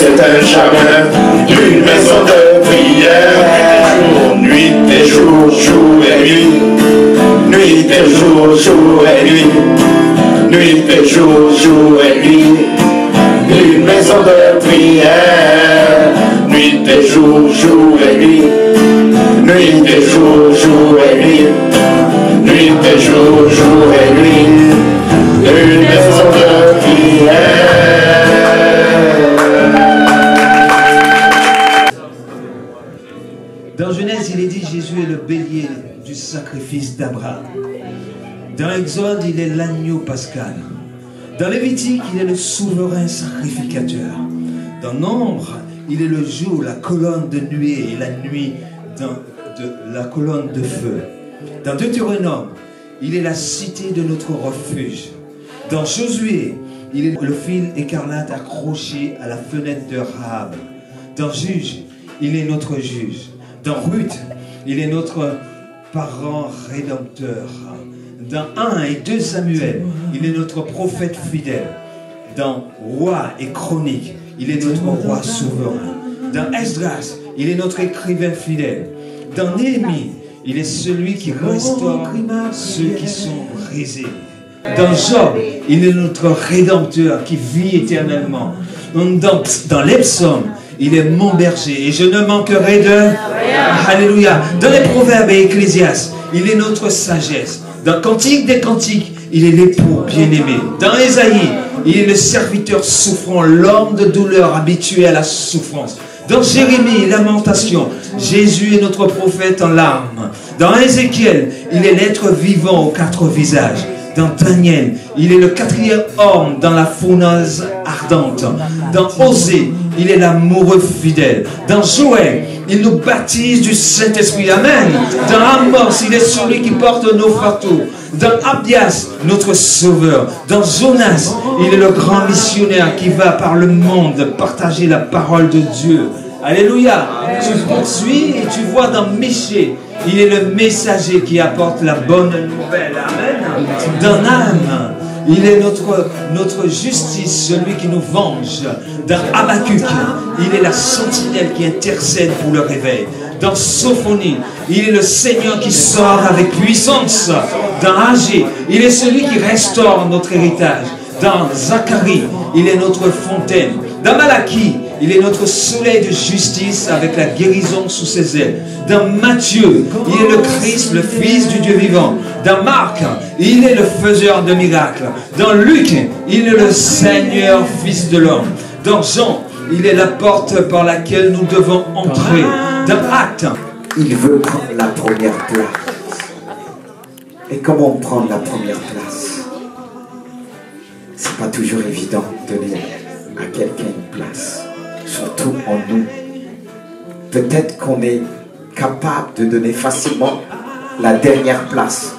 c'est un charme, une maison de prière. Nuit et jour, jour et nuit. Nuit et jour, jour et nuit. Nuit et jour, jour et nuit. Une maison de prière. Nuit et jour, jour et nuit. Nuit et jour, jour et nuit. Nuit et jour, jour et nuit. Une maison de prière. Dans Genèse, il est dit Jésus est le bélier du sacrifice d'Abraham. Dans Exode, il est l'agneau pascal. Dans Lévitique, il est le souverain sacrificateur. Dans Nombre, il est le jour, la colonne de nuée et la nuit la colonne de feu. Dans Deutéronome, il est la cité de notre refuge. Dans Josué, il est le fil écarlate accroché à la fenêtre de Rahab. Dans Juge, il est notre juge. Dans Ruth, il est notre parent rédempteur. Dans 1 et 2 Samuel, il est notre prophète fidèle. Dans Roi et Chronique, il est notre roi souverain. Dans Esdras, il est notre écrivain fidèle. Dans Néhémie, il est celui qui restaure ceux qui sont brisés. Dans Job, il est notre rédempteur qui vit éternellement. Dans les psaumes, il est mon berger et je ne manquerai de rien. Alléluia. Dans les proverbes et Ecclésiastes, il est notre sagesse. Dans Cantique des Cantiques, il est l'époux bien-aimé. Dans Ésaïe, il est le serviteur souffrant, l'homme de douleur habitué à la souffrance. Dans Jérémie, Lamentation, Jésus est notre prophète en larmes. Dans Ézéchiel, il est l'être vivant aux 4 visages. Dans Daniel, il est le 4e homme dans la fournaise ardente. Dans Osée, il est l'amoureux fidèle. Dans Joël, il nous baptise du Saint-Esprit. Amen. Dans Amos, il est celui qui porte nos fardeaux. Dans Abdias, notre sauveur. Dans Jonas, il est le grand missionnaire qui va par le monde partager la parole de Dieu. Alléluia. Tu poursuis et tu vois dans Michée, il est le messager qui apporte la bonne nouvelle. Amen. Dans Nahum, il est notre justice, celui qui nous venge. Dans Habakkuk, il est la sentinelle qui intercède pour le réveil. Dans Sophonie, il est le Seigneur qui sort avec puissance. Dans Agé, il est celui qui restaure notre héritage. Dans Zacharie, il est notre fontaine. Dans Malachie, il est notre soleil de justice avec la guérison sous ses ailes. Dans Matthieu, il est le Christ, le Fils du Dieu vivant. Dans Marc, il est le faiseur de miracles. Dans Luc, il est le Seigneur, Fils de l'homme. Dans Jean, il est la porte par laquelle nous devons entrer. Dans Actes, il veut prendre la première place. Et comment prendre la première place? C'est pas toujours évident de donner à quelqu'un une place, surtout en nous. Peut-être qu'on est capable de donner facilement la dernière place,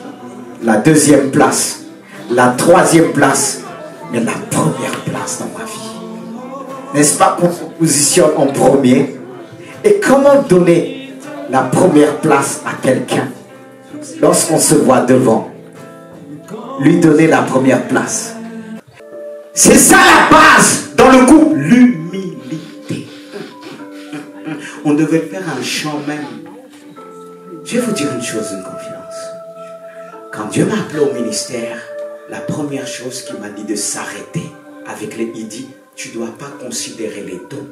la deuxième place, la troisième place, mais la première place dans ma vie. N'est-ce pas qu'on se positionne en premier? Et comment donner la première place à quelqu'un lorsqu'on se voit devant? Lui donner la première place. C'est ça la base dans le couple, l'humilité. On devait faire un chant même. Je vais vous dire une chose, une confidence. Quand Dieu m'a appelé au ministère, la première chose qu'il m'a dit de s'arrêter avec il dit, tu ne dois pas considérer les dons,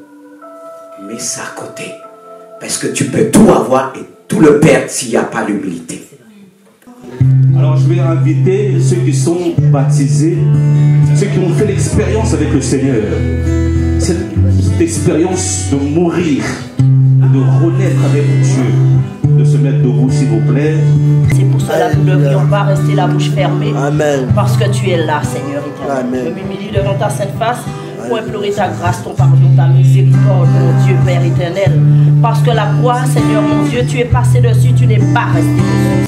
mets ça à côté. Parce que tu peux tout avoir et tout le perdre s'il n'y a pas l'humilité. Alors je vais inviter ceux qui sont baptisés, ceux qui ont fait l'expérience avec le Seigneur. Cette expérience de mourir, de renaître avec Dieu, de se mettre debout s'il vous plaît. C'est pour cela que nous ne devrions pas rester la bouche fermée. Amen. Parce que tu es là, Seigneur éternel. Amen. Je m'humilie devant ta sainte face pour implorer ta grâce, ton pardon, ta miséricorde, mon Dieu Père éternel. Parce que la croix, Seigneur mon Dieu, tu es passé dessus, tu n'es pas resté dessus.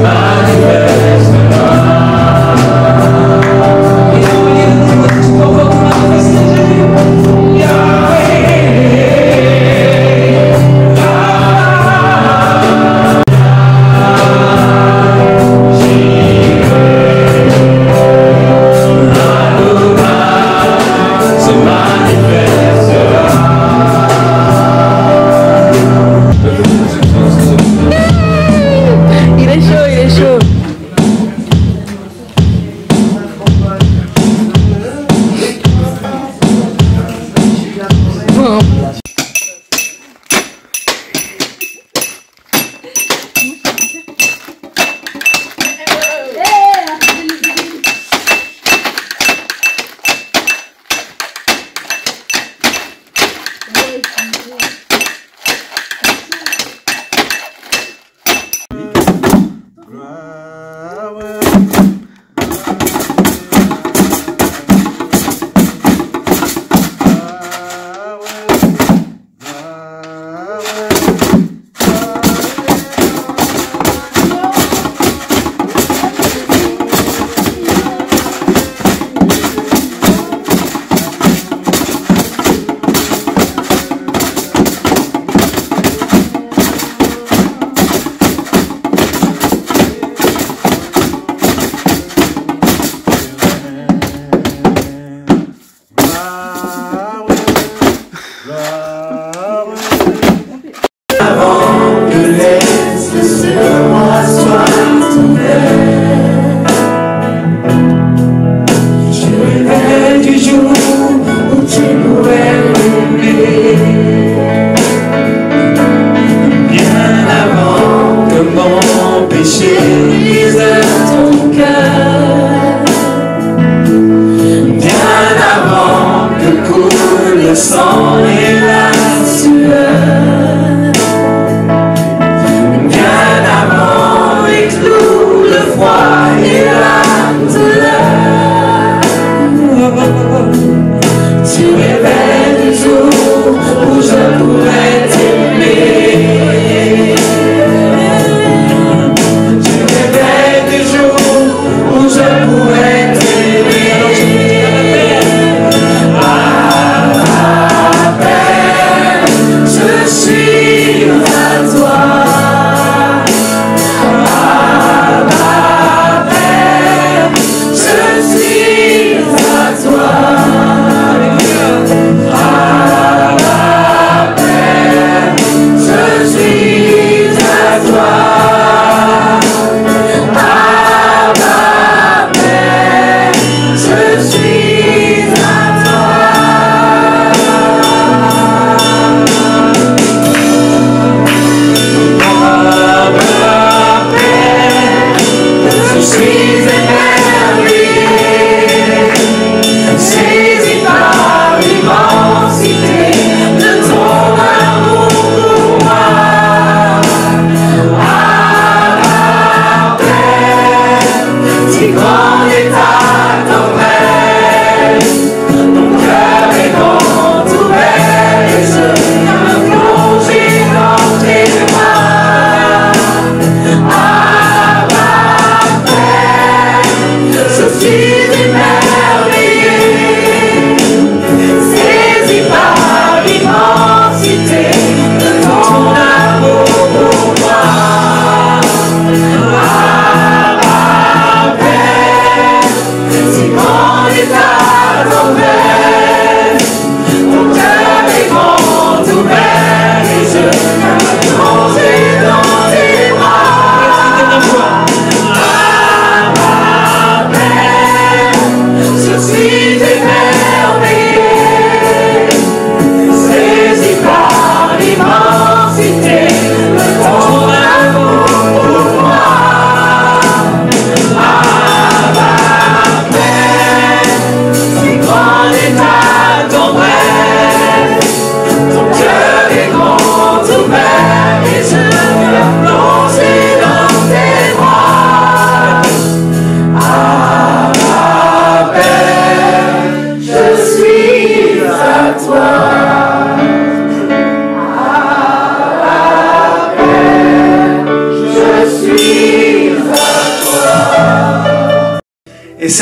Adonai.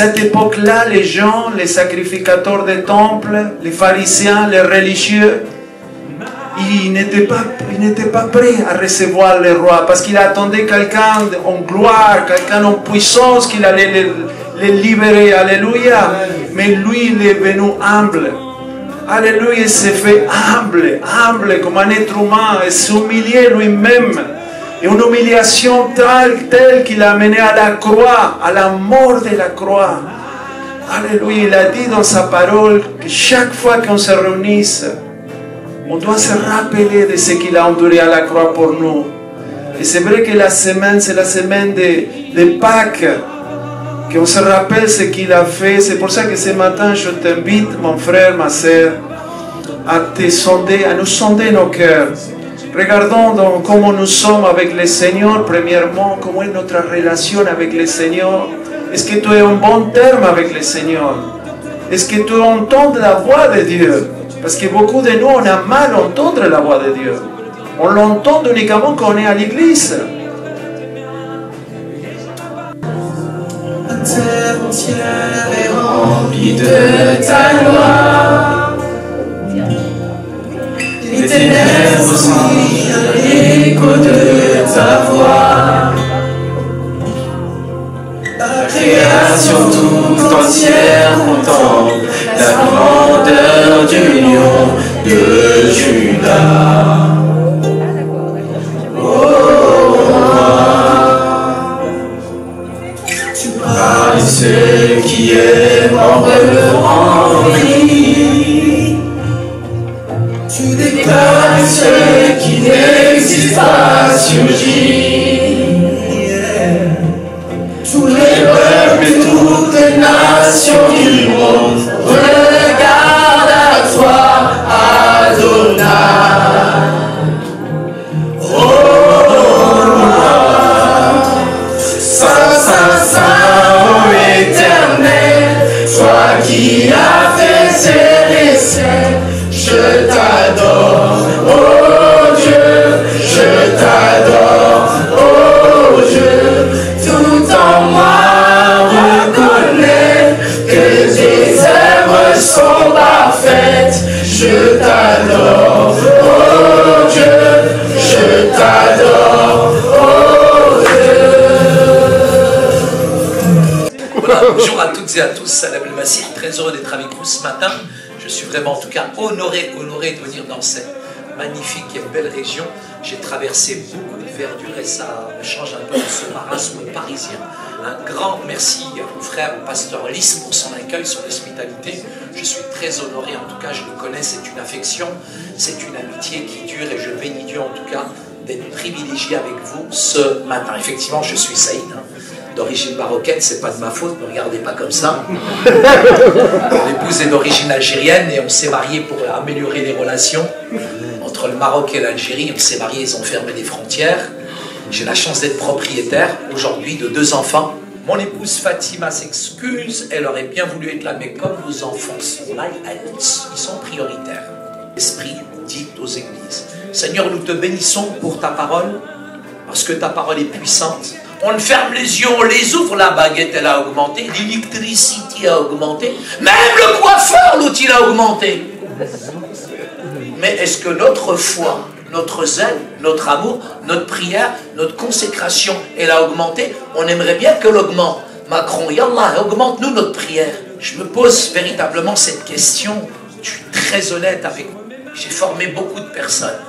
cette époque-là, les gens, les sacrificateurs des temples, les pharisiens, les religieux, ils n'étaient pas prêts à recevoir le roi parce qu'ils attendaient quelqu'un en gloire, quelqu'un en puissance qui allait les libérer. Alléluia. Mais lui, il est venu humble. Alléluia, il s'est fait humble comme un être humain et s'est humilié lui-même. Et une humiliation telle qu'il a mené à la croix, à la mort de la croix. Alléluia, il a dit dans sa parole que chaque fois qu'on se réunisse, on doit se rappeler de ce qu'il a enduré à la croix pour nous. Et c'est vrai que la semaine, c'est la semaine de Pâques, qu'on se rappelle ce qu'il a fait. C'est pour ça que ce matin, je t'invite, mon frère, ma soeur, à nous sonder nos cœurs. Regardons donc comment nous sommes avec le Seigneur, premièrement, comment est notre relation avec le Seigneur. Est-ce que tu es en bon terme avec le Seigneur? Est-ce que tu entends la voix de Dieu? Parce que beaucoup de nous, on a mal à entendre la voix de Dieu. On l'entend uniquement quand on est à l'église. La terre entière est remplie de ta gloire. Les ténèbres sentent l'écho de ta voix. La création tout entière contemple la grandeur du lion de Judas. Oh, tu parles de ce qui est mort en vie. Tu déclares ce qui n'existe pas surgit. Tous les peuples et toutes les nations du monde regardent à toi, Adonai. Oh, Saint, Saint, Saint, ô Éternel, toi qui as fait les cieux, je t'adore, oh Dieu, je t'adore, oh Dieu, tout en moi reconnais que tes œuvres sont parfaites, je t'adore, oh Dieu, je t'adore, oh Dieu. Voilà, bonjour à toutes et à tous, Salam El Massir, très heureux d'être avec vous ce matin. Je suis vraiment en tout cas honoré de venir dans cette magnifique et belle région. J'ai traversé beaucoup de verdure et ça me change un peu de ce marasme parisien. Un grand merci au frère, au pasteur Lys pour son accueil, son hospitalité. Je suis très honoré, en tout cas je le connais, c'est une affection, c'est une amitié qui dure et je bénis Dieu en tout cas d'être privilégié avec vous ce matin. Effectivement, je suis Saïd, d'origine marocaine, c'est pas de ma faute, ne regardez pas comme ça. Mon épouse est d'origine algérienne et on s'est mariés pour améliorer les relations entre le Maroc et l'Algérie. On s'est mariés, ils ont fermé les frontières. J'ai la chance d'être propriétaire aujourd'hui de 2 enfants. Mon épouse Fatima s'excuse, elle aurait bien voulu être là, mais comme nos enfants sont là, ils sont prioritaires. L'Esprit dit aux églises, Seigneur, nous te bénissons pour ta parole, parce que ta parole est puissante. On ferme les yeux, on les ouvre, la baguette elle a augmenté, l'électricité a augmenté, même le coiffeur, l'autre il a augmenté. Mais est-ce que notre foi, notre zèle, notre amour, notre prière, notre consécration, elle a augmenté? On aimerait bien qu'elle augmente. Macron, Yallah, augmente-nous notre prière. Je me pose véritablement cette question, je suis très honnête avec vous. J'ai formé beaucoup de personnes.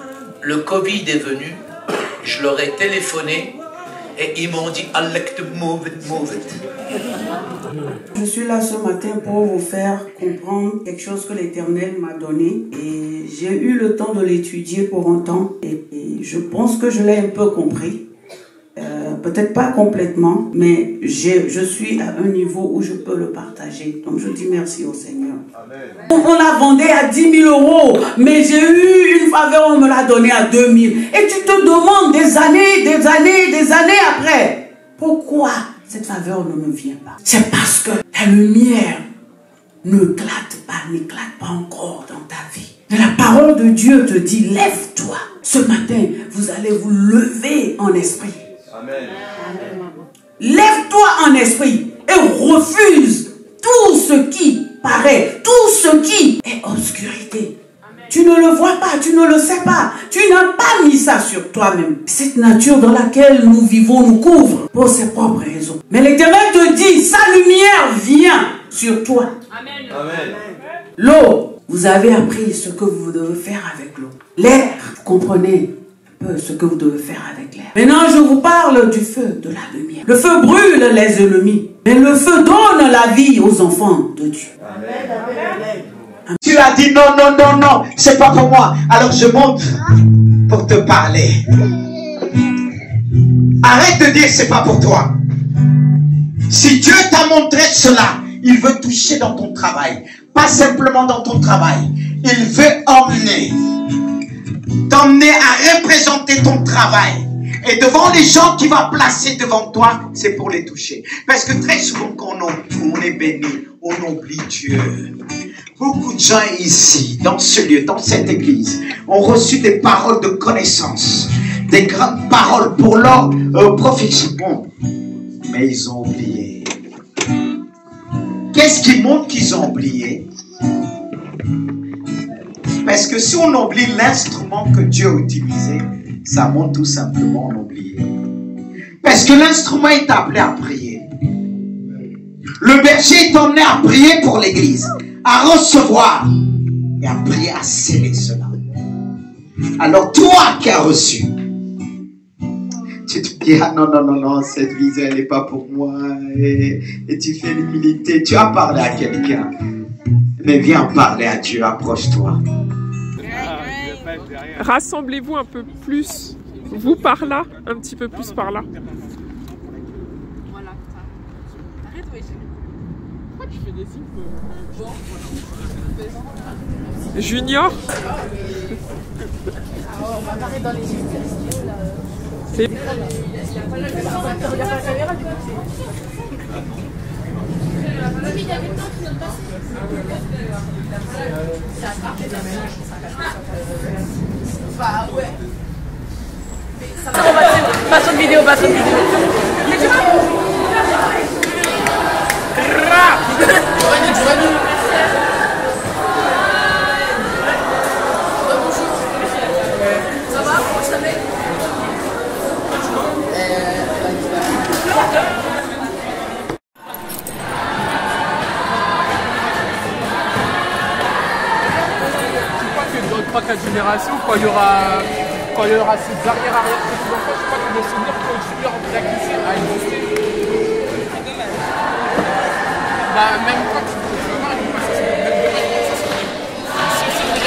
Le Covid est venu, je leur ai téléphoné, et ils m'ont dit, move it. Je suis là ce matin pour vous faire comprendre quelque chose que l'Éternel m'a donné. Et j'ai eu le temps de l'étudier pour un temps. Et je pense que je l'ai un peu compris. Peut-être pas complètement, mais je suis à un niveau où je peux le partager. Donc je dis merci au Seigneur. Amen. On la vendait à 10 000 €, mais j'ai eu une faveur, on me l'a donnée à 2 000. Et tu te demandes des années après, pourquoi cette faveur ne me vient pas? C'est parce que la lumière n'éclate pas encore dans ta vie. La parole de Dieu te dit, lève-toi. Ce matin, vous allez vous lever en esprit. Amen. Lève-toi en esprit et refuse tout ce qui paraît, tout ce qui est obscurité. Tu ne le vois pas, tu ne le sais pas. Tu n'as pas mis ça sur toi-même. Cette nature dans laquelle nous vivons nous couvre pour ses propres raisons. Mais l'Éternel te dit, sa lumière vient sur toi. Amen. Amen. L'eau, vous avez appris ce que vous devez faire avec l'eau. L'air, vous comprenez un peu ce que vous devez faire avec l'air. Maintenant, je vous parle du feu, de la lumière. Le feu brûle les ennemis, mais le feu donne la vie aux enfants de Dieu. Amen. Amen. Tu as dit non, non, non, non, c'est pas pour moi. Alors je monte pour te parler. Arrête de dire c'est pas pour toi. Si Dieu t'a montré cela, il veut toucher dans ton travail. Pas simplement dans ton travail. Il veut t'emmener à représenter ton travail. Et devant les gens qu'il va placer devant toi, c'est pour les toucher. Parce que très souvent quand on est béni, on oublie Dieu. Beaucoup de gens ici, dans ce lieu, dans cette église, ont reçu des paroles de connaissance, des grandes paroles pour leur profession. Mais ils ont oublié. Qu'est-ce qui montre qu'ils ont oublié? Parce que si on oublie l'instrument que Dieu a utilisé, ça montre tout simplement on oublie. Parce que l'instrument est appelé à prier. Le berger est emmené à prier pour l'église, à recevoir et à prier, à sceller cela. Alors toi qui as reçu, tu te dis, ah non, non, non, non, cette vision elle n'est pas pour moi, et tu fais l'humilité, tu as parlé à quelqu'un, mais viens parler à Dieu, approche-toi. Rassemblez-vous un peu plus, vous par là, un petit peu plus par là. Voilà. Arrête, ouais. Pourquoi tu fais des signes que... Bon. Junior. Alors, on va parler dans les vidéos là. C'est... Bah ouais. Passe une vidéo, passe une vidéo. Mais tu vas. Ça va, comment ça va? Dans 3-4 générations, quand il y aura ces arrière petits enfants, je crois que le souvenir continuera de la glisser à exister. Bah, même quand tu peux voir, il passe sur le même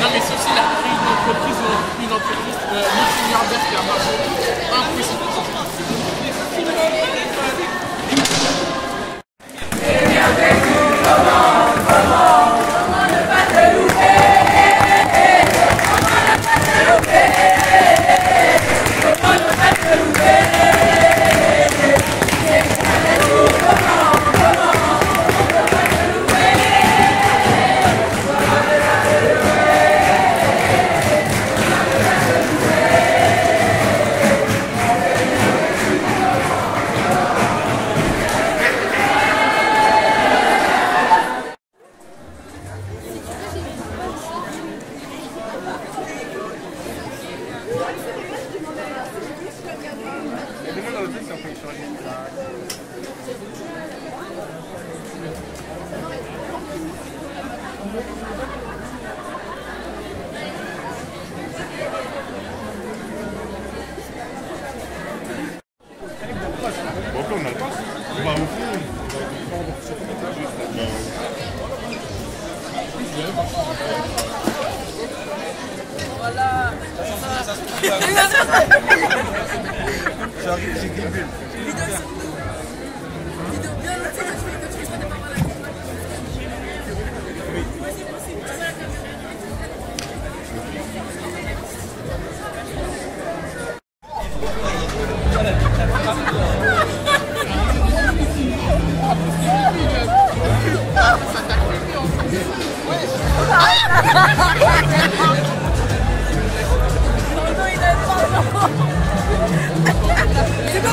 non, mais c'est aussi la prise d'entreprise ou une entreprise multimilliardaire qui a marché impressionnant. C'est quoi,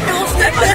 mais on se fait pas.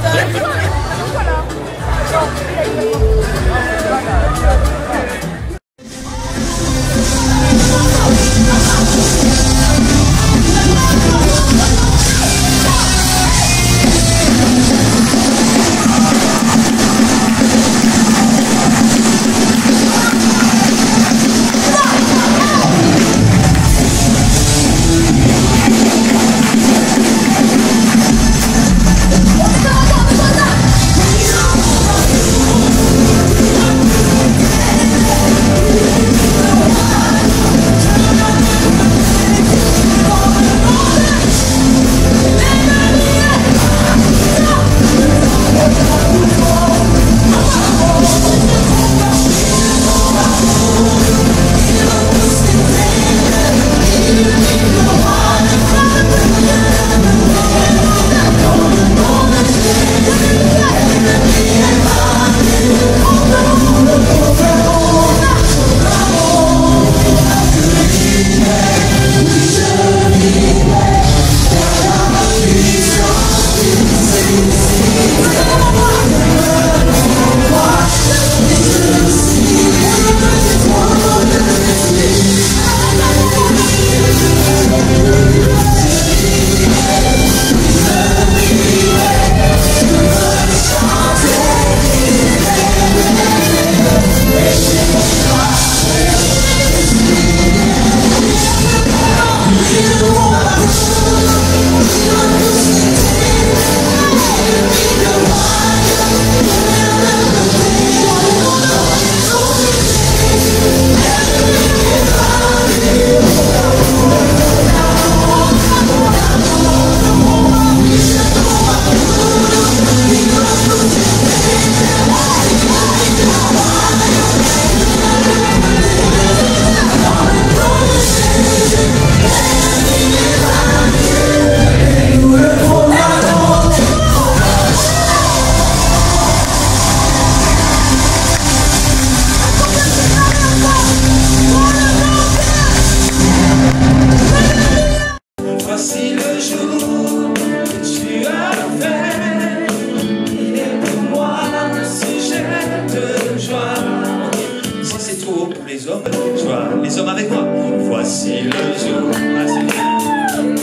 les hommes, soit les hommes avec moi. Voici le jour. Ah, c'est bien.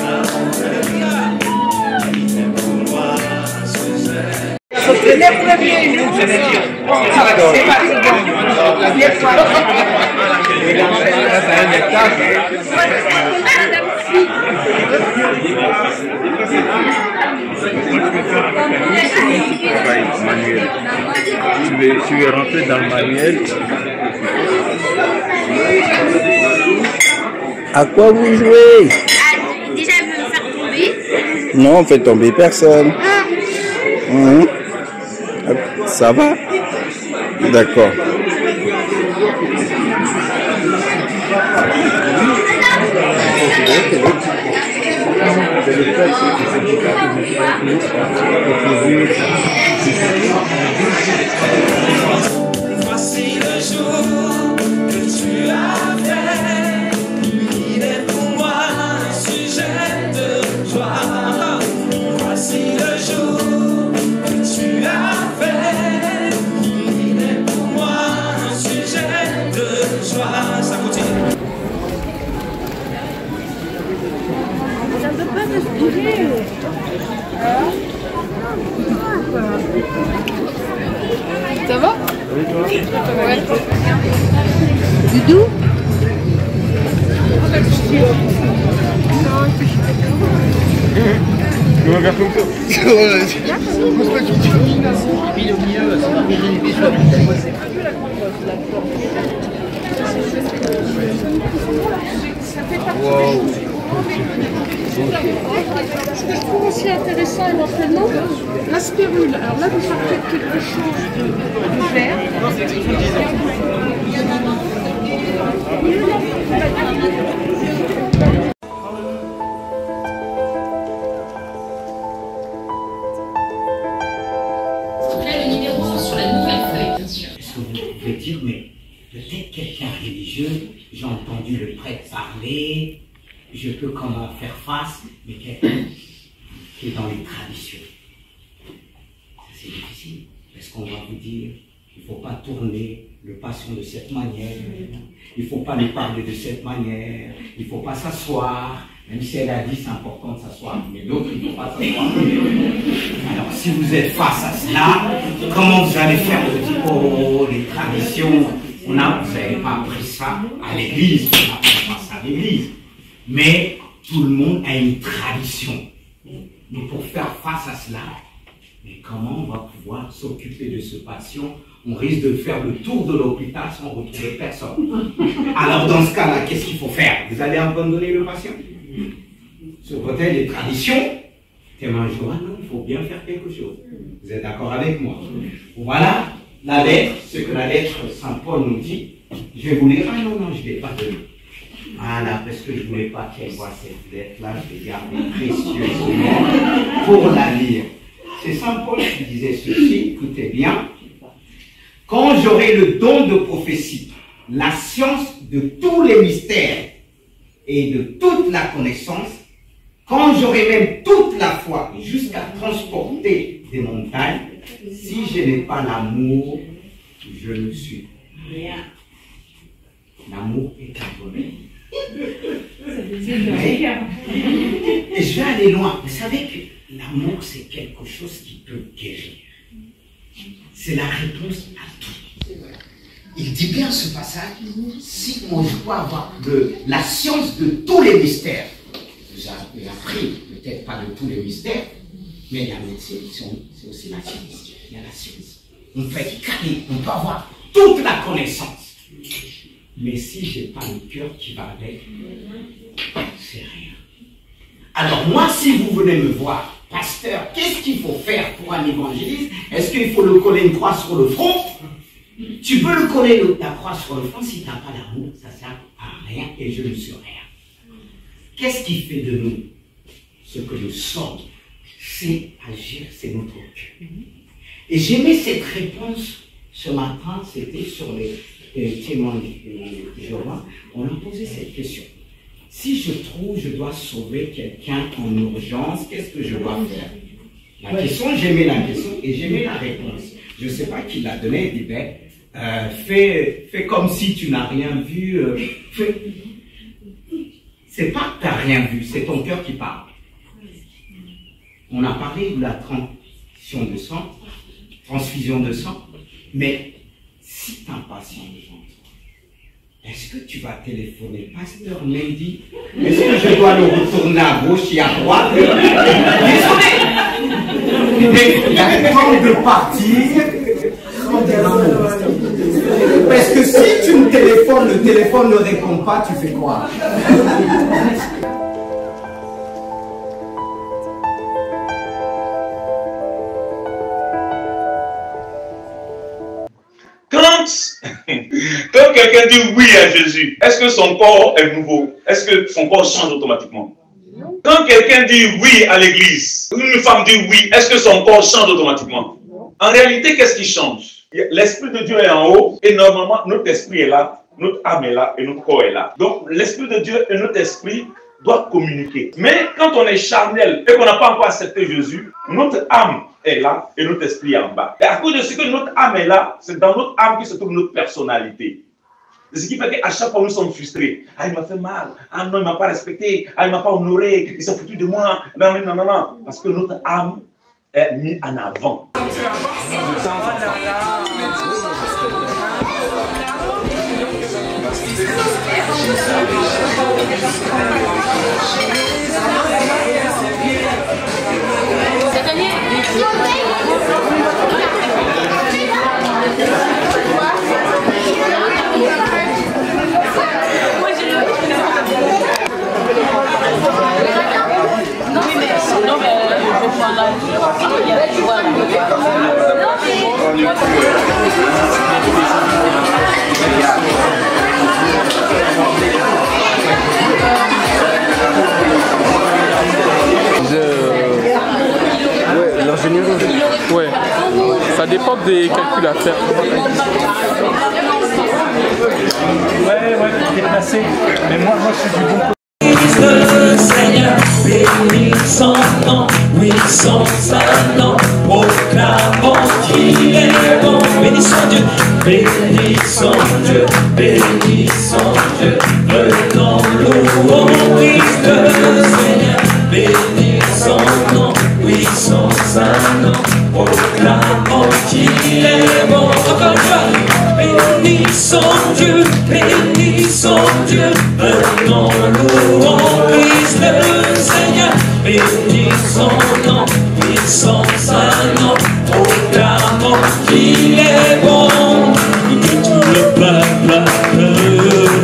Ah, alléluia. Il est pour moi ce geste. C'est les premiers jours. Manuel. Tu es rentré dans le manuel. À quoi vous jouez? Déjà, elle veut me faire tomber. Non, on fait tomber personne. Ça va? D'accord. Voici le jour que tu as fait. Il est pour moi un sujet de joie. Voici le jour que tu as fait. Il est pour moi un sujet de joie. Ça continue. Ça ne peut pas respirer. Ça va? Ouais. Doudou? Tu vas faire comme ça. Wow. Ce que je trouve aussi intéressant éventuellement, la spirule. Alors là, vous sortez quelque chose de vert. Là, le numéro sur la nouvelle feuille, bien sûr. Est-ce que vous pouvez dire, mais peut-être quelqu'un religieux, j'ai entendu le prêtre parler, je peux comment faire face, mais quelqu'un qui est dans les traditions. C'est difficile, parce qu'on va vous dire, il ne faut pas tourner le patient de cette manière, il ne faut pas lui parler de cette manière, il ne faut pas s'asseoir, même si elle a dit c'est important de s'asseoir, mais d'autres il ne faut pas s'asseoir. Alors si vous êtes face à cela, comment vous allez faire? Vous dites, oh, les traditions, vous n'avez pas appris ça à l'église, on n'apprend pas ça à l'église. Mais tout le monde a une tradition. Mais pour faire face à cela, mais comment on va pouvoir s'occuper de ce patient? On risque de faire le tour de l'hôpital sans retrouver personne. Alors dans ce cas-là, qu'est-ce qu'il faut faire? Vous allez abandonner le patient? Sur votre les traditions, non, il faut bien faire quelque chose. Vous êtes d'accord avec moi? Voilà la lettre, ce que la lettre Saint-Paul nous dit. Je vais vous lire. Ah non, je ne vais pas donner. Voilà, parce que je ne voulais pas qu'elle voie cette lettre-là, je vais garder précieusement pour la lire. C'est Saint-Paul qui disait ceci, écoutez bien. Quand j'aurai le don de prophétie, la science de tous les mystères et de toute la connaissance, quand j'aurai même toute la foi jusqu'à transporter des montagnes, si je n'ai pas l'amour, je ne suis rien. L'amour est un bonheur. Et je vais aller loin. Vous savez que l'amour, c'est quelque chose qui peut guérir. C'est la réponse à tout. Il dit bien ce passage, si moi je dois avoir la science de tous les mystères, vous avez appris, peut-être pas de tous les mystères, mais la médecine, c'est aussi la science. Il y a la science. On peut être calé, on peut avoir toute la connaissance. Mais si je n'ai pas le cœur qui va avec, c'est rien. Alors moi, si vous venez me voir, pasteur, qu'est-ce qu'il faut faire pour un évangéliste? Est-ce qu'il faut le coller une croix sur le front? Tu peux le coller la croix sur le front, si tu n'as pas d'amour, ça ne sert à rien et je ne suis rien. Qu'est-ce qui fait de nous ce que nous sommes? C'est agir, c'est notre cœur. Et j'aimais cette réponse ce matin, c'était sur les témoins de Jéhovah. On a posé cette question. Si je trouve, je dois sauver quelqu'un en urgence, qu'est-ce que je dois faire? La question, j'aimais la question et j'aimais la réponse. Je ne sais pas qui l'a donné, il dit, ben, Fais comme si tu n'as rien vu. C'est pas que tu n'as rien vu, c'est ton cœur qui parle. On a parlé de la transfusion de sang, mais si tu as patient devant toi, est-ce que tu vas téléphoner Pasteur Mendy? Est-ce que je dois le retourner à gauche et à droite? Désolé! Il y a le temps de partir. Parce que si tu me téléphones, le téléphone ne répond pas, tu fais quoi? Quand quelqu'un dit oui à Jésus, est-ce que son corps est nouveau? Est-ce que son corps change automatiquement? Quand quelqu'un dit oui à l'église, une femme dit oui, est-ce que son corps change automatiquement? En réalité, qu'est-ce qui change? L'Esprit de Dieu est en haut et normalement notre esprit est là, notre âme est là et notre corps est là. Donc l'Esprit de Dieu et notre esprit doivent communiquer. Mais quand on est charnel et qu'on n'a pas encore accepté Jésus, notre âme est là et notre esprit est en bas. Et à cause de ce que notre âme est là, c'est dans notre âme que se trouve notre personnalité. C'est ce qui fait qu'à chaque fois nous sommes frustrés. Ah, il m'a fait mal. Ah non, il ne m'a pas respecté. Ah, il ne m'a pas honoré. Il s'est foutu de moi. Non, non, non, non. Parce que notre âme est mise en avant. L'ingénierie, ouais, ça dépend des calculs à faire. Ouais, déplacé. Mais moi je suis du bon côté. Le Seigneur, bénis son nom, oui son saint nom, proclamons qu'il est bon. Bénissons Dieu, bénissons Dieu, bénissons Dieu, venons louons Christ le Seigneur, bénis son nom, oui son saint nom, proclamons qu'il est bon. Encore une fois, bénissons Dieu, venons louons Christ le Seigneur, bénis son nom, oui son saint nom, proclamons qu'il est bon. Que tout le peuple le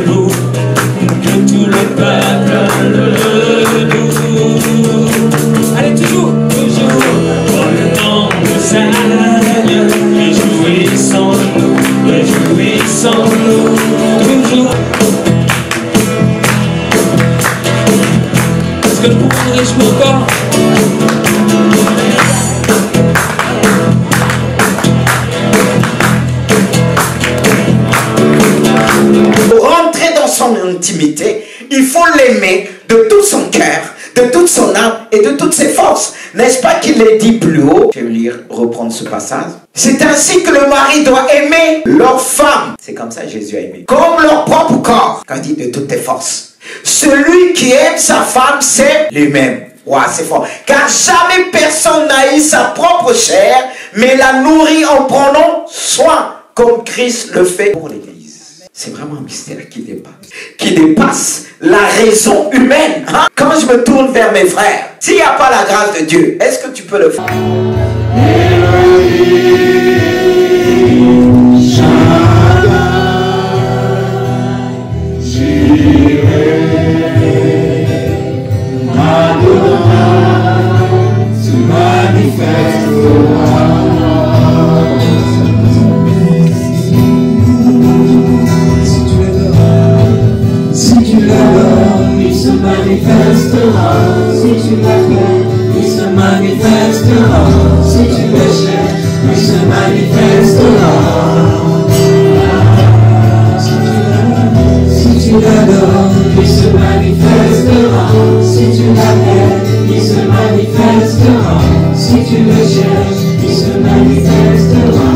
loue, que tout le peuple le loue. Allez, toujours, dans le nom du Seigneur, réjouissons-nous, toujours. Est-ce que nous pouvons nous réjouir encore? Pour rentrer dans son intimité, il faut l'aimer de tout son cœur, de toute son âme et de toutes ses forces. N'est-ce pas qu'il est dit plus haut? Je vais reprendre ce passage. C'est ainsi que le mari doit aimer leur femme. C'est comme ça que Jésus a aimé. Comme leur propre corps. Quand il dit de toutes tes forces. Celui qui aime sa femme, c'est lui-même. Ouah, c'est fort. Car jamais personne n'a eu sa propre chair, mais la nourrit en prenant soin, comme Christ le fait pour l'Église. C'est vraiment un mystère qui dépasse la raison humaine. Hein? Quand je me tourne vers mes frères, s'il n'y a pas la grâce de Dieu, est-ce que tu peux le faire? Manifestera, si tu l'appelles, il se manifestera, si tu le cherches, il se manifestera. Si tu l'adores, il se manifestera, si tu l'appelles, il se manifestera, si tu le cherches, il se manifestera.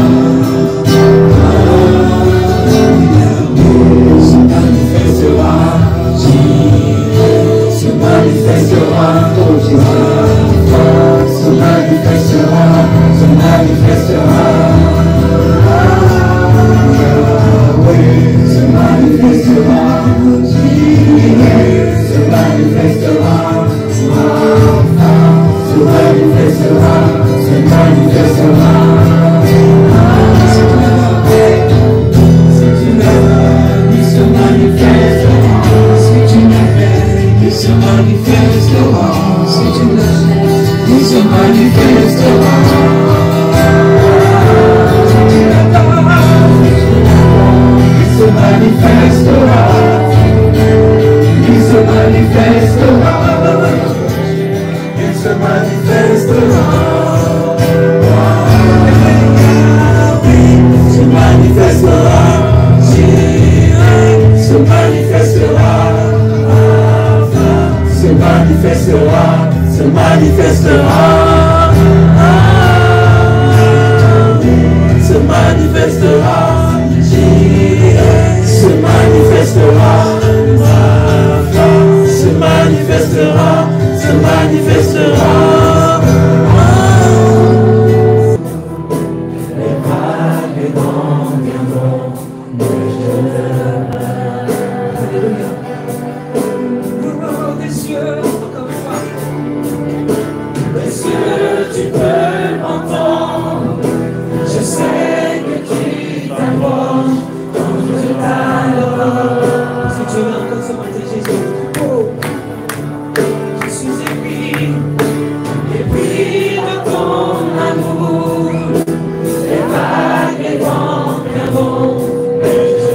manifestera, se manifestera, se manifestera, se manifestera, se manifestera. Les vagues vents viendront, mais je des cieux, encore une fois. Est-ce que tu peux m'entendre? Je sais que tu t'abonnes quand je t'adore. Si tu veux encore ce matin, Jésus, oh, je suis épris de ton amour. Les vagues, les vents viendront, mais je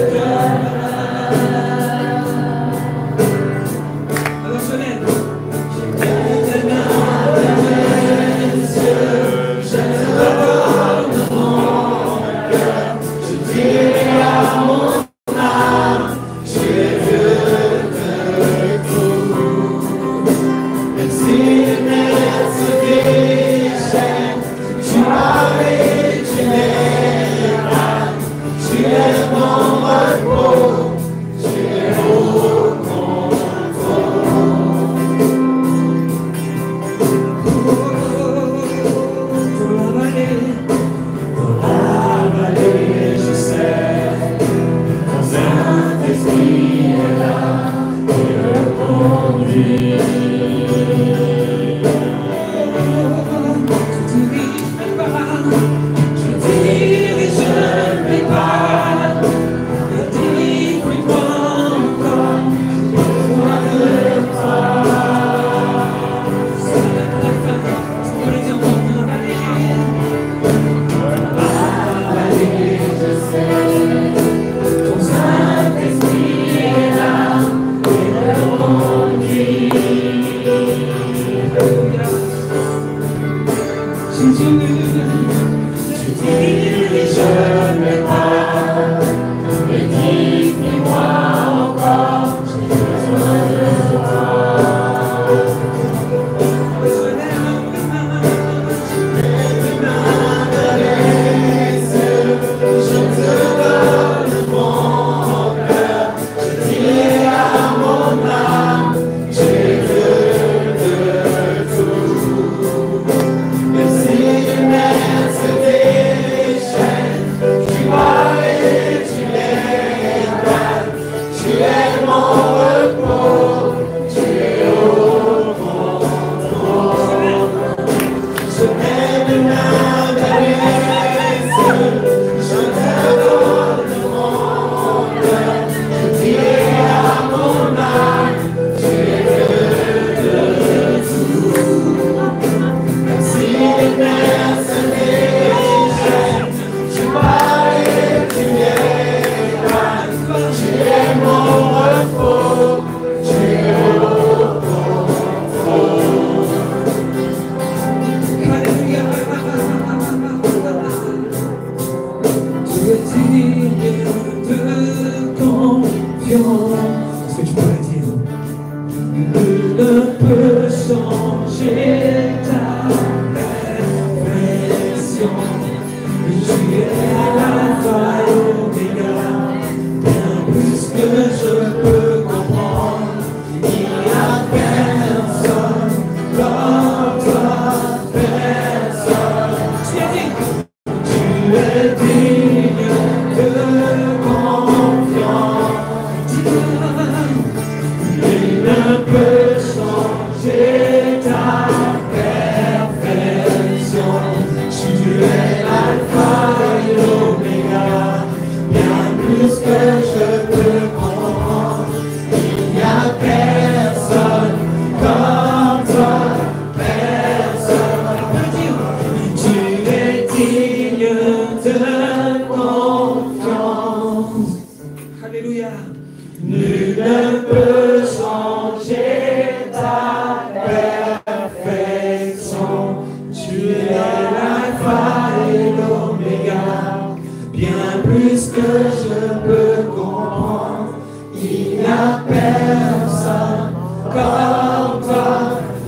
Personne comme toi,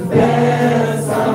personne.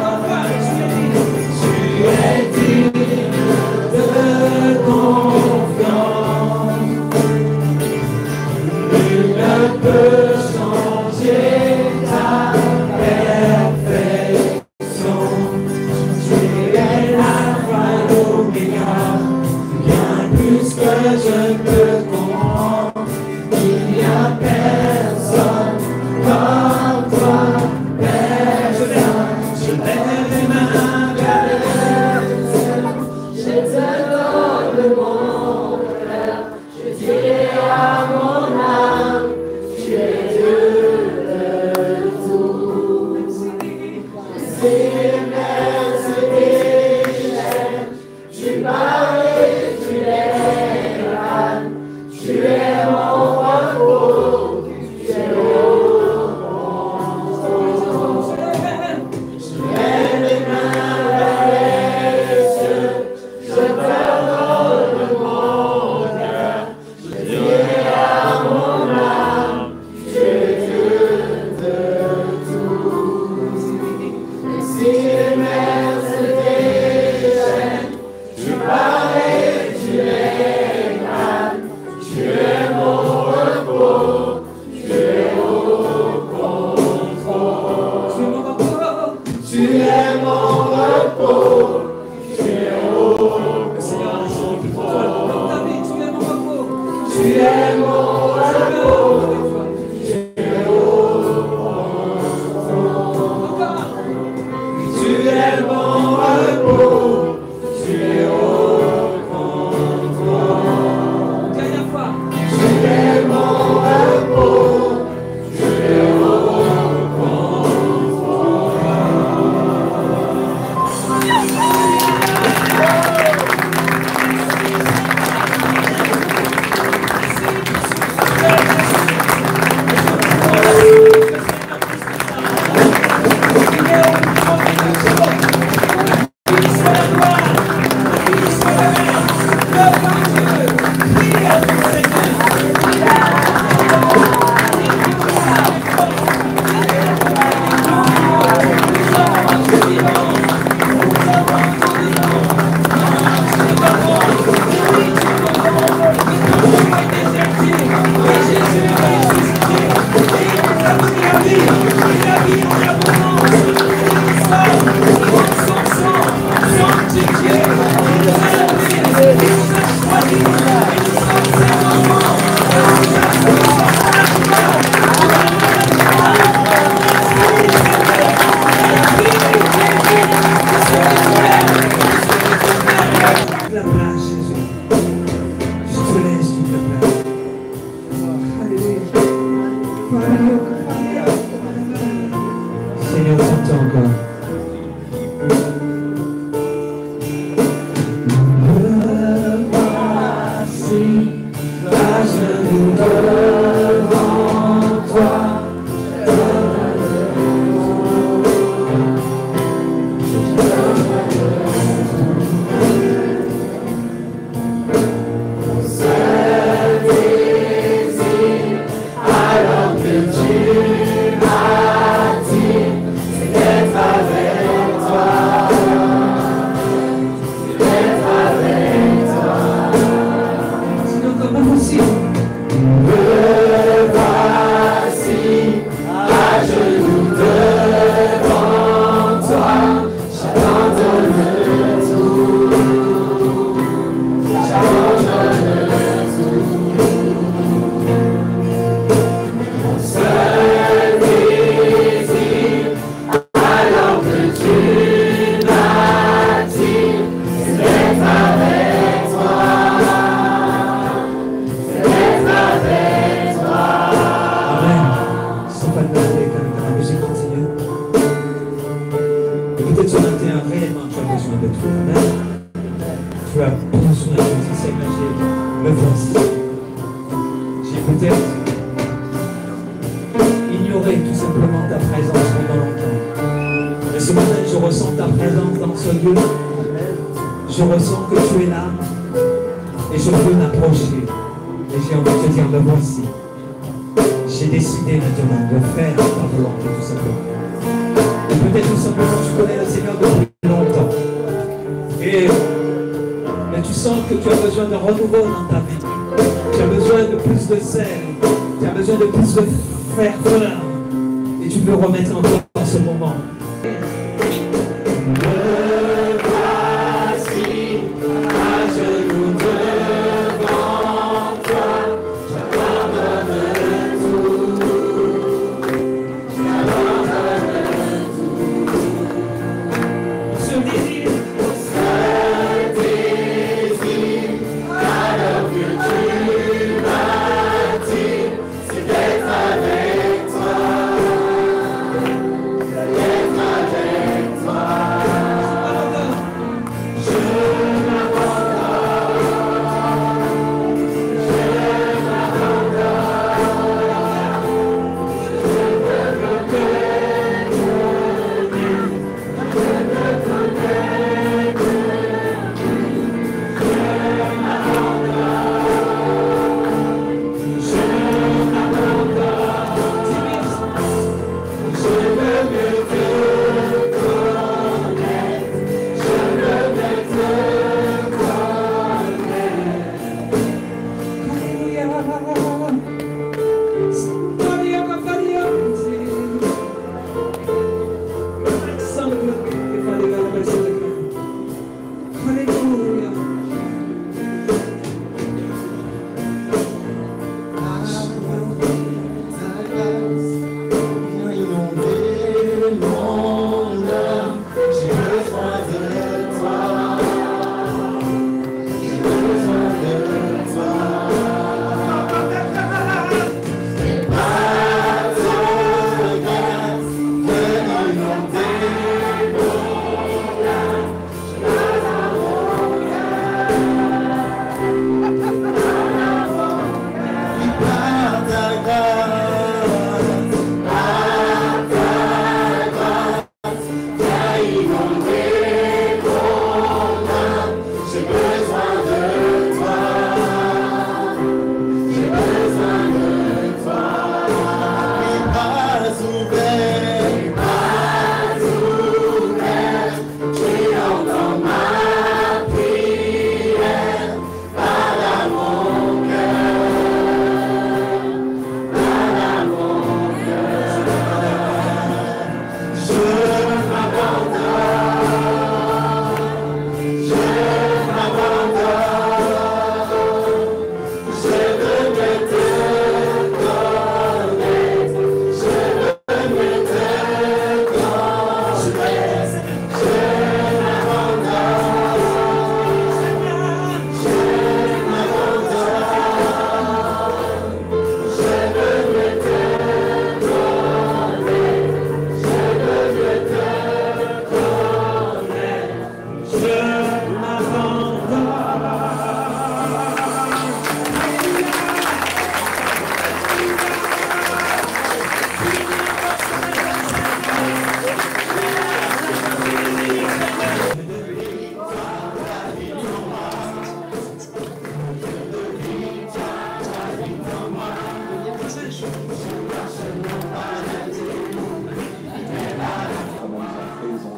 Le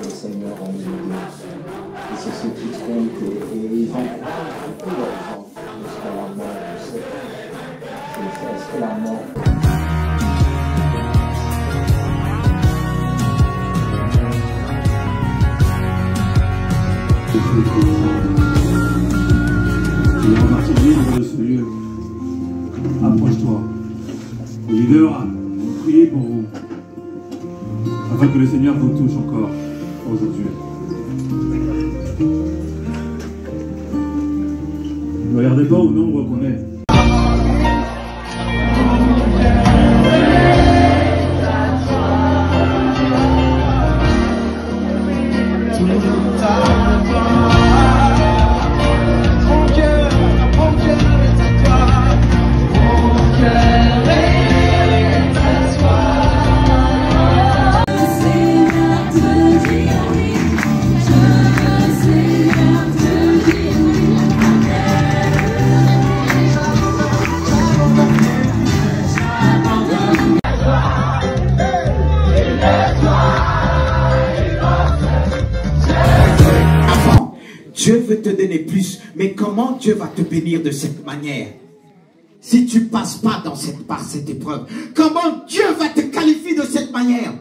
Seigneur en nous. Et c'est ce qui compte et ils encouragent beaucoup leurs enfants jusqu'à la mort. C'est la mort. Et en particulier dans ce lieu, approche-toi. Les leaders ont prié pour vous, afin que le Seigneur vous touche encore aujourd'hui. Ne regardez pas au nombre qu'on est. Dieu veut te donner plus, mais comment Dieu va te bénir de cette manière? Si tu ne passes pas par cette épreuve, comment Dieu va te qualifier de cette manière?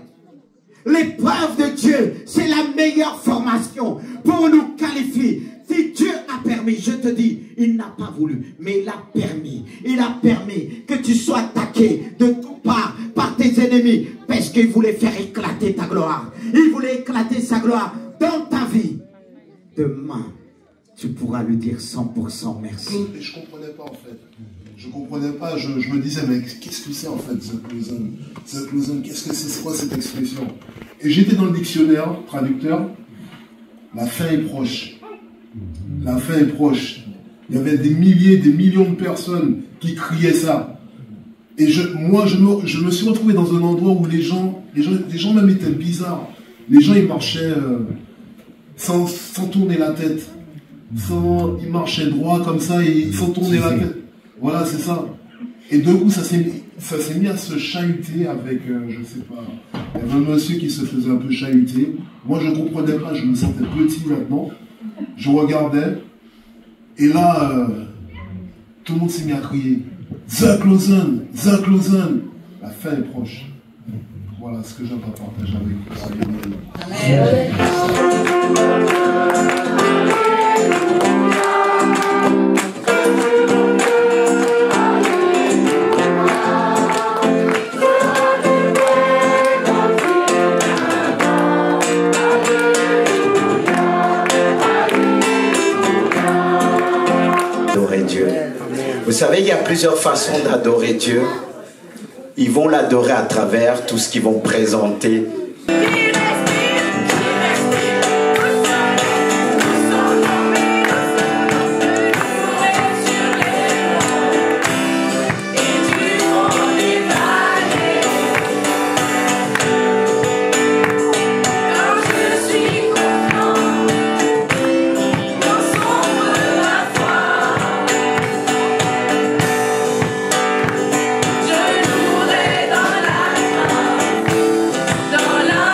L'épreuve de Dieu, c'est la meilleure formation pour nous qualifier. Si Dieu a permis, je te dis, il n'a pas voulu, mais il a permis. Il a permis que tu sois attaqué de toutes parts par tes ennemis, parce qu'il voulait faire éclater ta gloire. Il voulait éclater sa gloire dans ta vie. Demain, tu pourras lui dire 100% merci. Et je ne comprenais pas en fait. Je ne comprenais pas, je me disais, mais qu'est-ce que c'est en fait, The Closen? The Closen, qu'est-ce que c'est quoi cette expression? Et j'étais dans le dictionnaire, traducteur, la fin est proche. La fin est proche. Il y avait des milliers, des millions de personnes qui criaient ça. Et moi, je me suis retrouvé dans un endroit où les gens même étaient bizarres. Les gens, ils marchaient sans tourner la tête. Ils marchaient droit comme ça et sans tourner la tête. Voilà, c'est ça. Et de coup, ça s'est mis à se chahuter avec, je sais pas, il y avait un monsieur qui se faisait un peu chahuter. Moi, je ne comprenais pas, je me sentais petit maintenant. Je regardais, et là, tout le monde s'est mis à crier « The Closen, The Closen !» La fin est proche. Voilà ce que j'ai à partager avec vous. Dieu. Vous savez, il y a plusieurs façons d'adorer Dieu. Ils vont l'adorer à travers tout ce qu'ils vont présenter. Dans la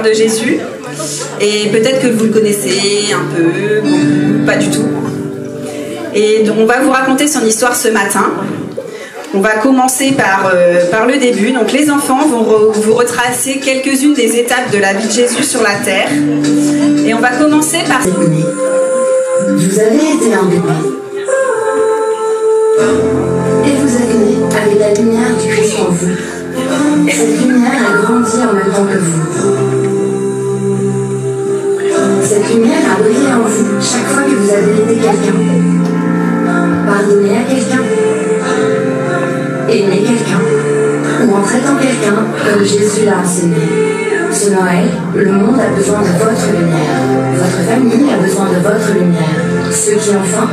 de Jésus. Et peut-être que vous le connaissez un peu, pas du tout. Et donc, on va vous raconter son histoire ce matin. On va commencer par le début. Donc les enfants vont vous retracer quelques-unes des étapes de la vie de Jésus sur la terre. Et on va commencer par... Vous avez été un bébé. Et vous êtes né avec la lumière du Christ en vous. Cette lumière a grandi en même temps que vous. Cette lumière a brillé en vous chaque fois que vous avez aidé quelqu'un. Pardonné à quelqu'un. Aimer quelqu'un. Ou en traitant quelqu'un comme Jésus l'a enseigné. Ce Noël, le monde a besoin de votre lumière. Votre famille a besoin de votre lumière. Ceux qui ont faim,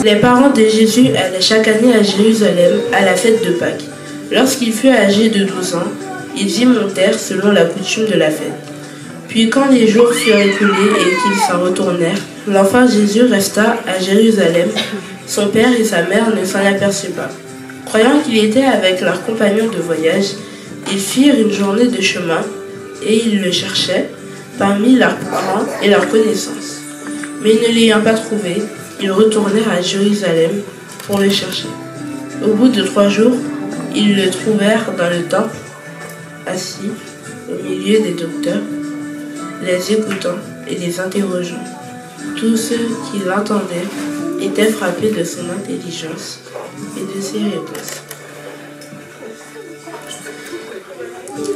Les parents de Jésus allaient chaque année à Jérusalem à la fête de Pâques. Lorsqu'il fut âgé de 12 ans, ils y montèrent selon la coutume de la fête. Puis quand les jours furent écoulés et qu'ils s'en retournèrent, l'enfant Jésus resta à Jérusalem. Son père et sa mère ne s'en aperçurent pas. Croyant qu'il était avec leurs compagnons de voyage, ils firent une journée de chemin et ils le cherchaient parmi leurs parents et leurs connaissances. Mais ne l'ayant pas trouvé, ils retournèrent à Jérusalem pour le chercher. Au bout de 3 jours, ils le trouvèrent dans le temple, assis au milieu des docteurs, les écoutant et les interrogeant. Tous ceux qui l'entendaient étaient frappés de son intelligence et de ses réponses.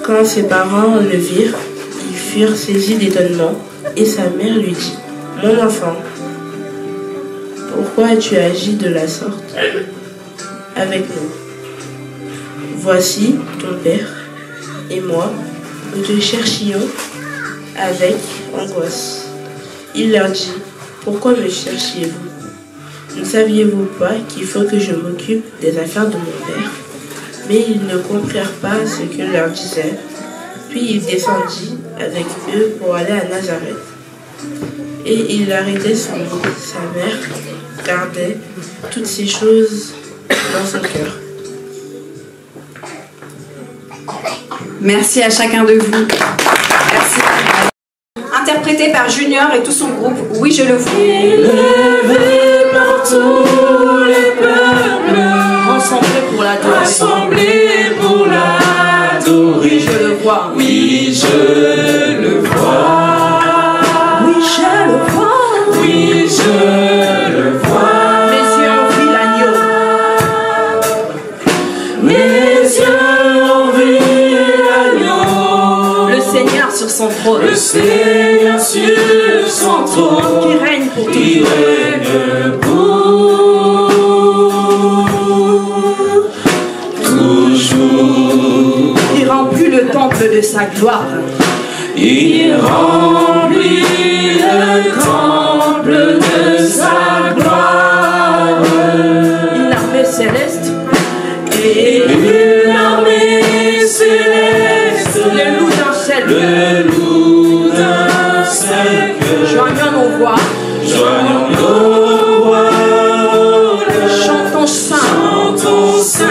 Quand ses parents le virent, ils furent saisis d'étonnement et sa mère lui dit : « Mon enfant, pourquoi as-tu agi de la sorte avec nous? Voici ton père et moi, nous te cherchions avec angoisse. » Il leur dit : « Pourquoi me cherchiez-vous? Ne saviez-vous pas qu'il faut que je m'occupe des affaires de mon père ?» Mais ils ne comprirent pas ce qu'il leur disait. Puis il descendit avec eux pour aller à Nazareth. Et il arrêtait son lit. Sa mère gardait toutes ces choses dans son cœur. Merci à chacun de vous. Merci. Interprété par Junior et tout son groupe. Oui, je le vois. Élevé par tous les peuples, rassemblés pour l'adorer. Rassemblés pour l'adorer. Oui, je le vois. Oui, je le vois. Oui, je le vois. Oui, je le vois. Mes yeux ont vu l'agneau. Mes yeux ont vu l'agneau. Le Seigneur sur son trône. Le Seigneur sur son trône. Qui règne pour toujours. Qui règne pour toujours. Il remplit le temple de sa gloire. Il remplit le temple de sa gloire. Une armée céleste. Et une armée céleste. Le loup d'un cercle. Le loup d'un cercle. Joignant nos voix. Joignant nos voix. Chantons saint. Chantons saint.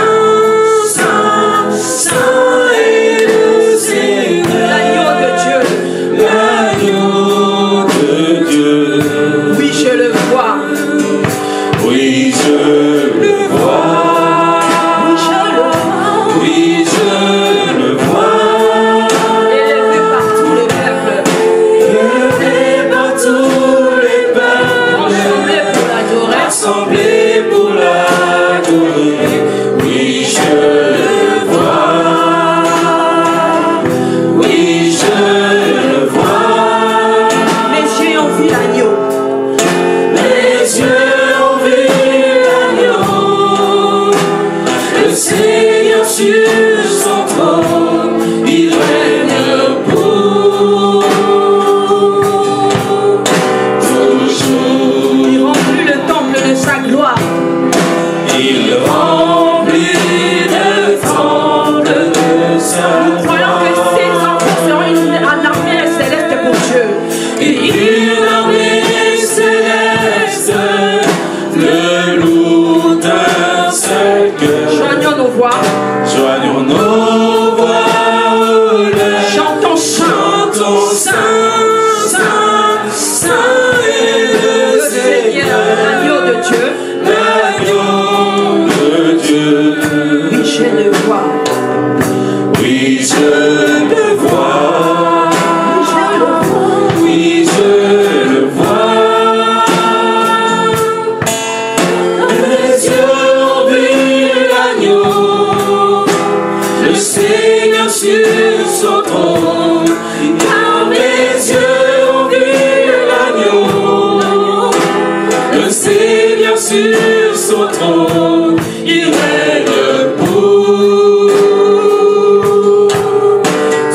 sur son trône, il règne pour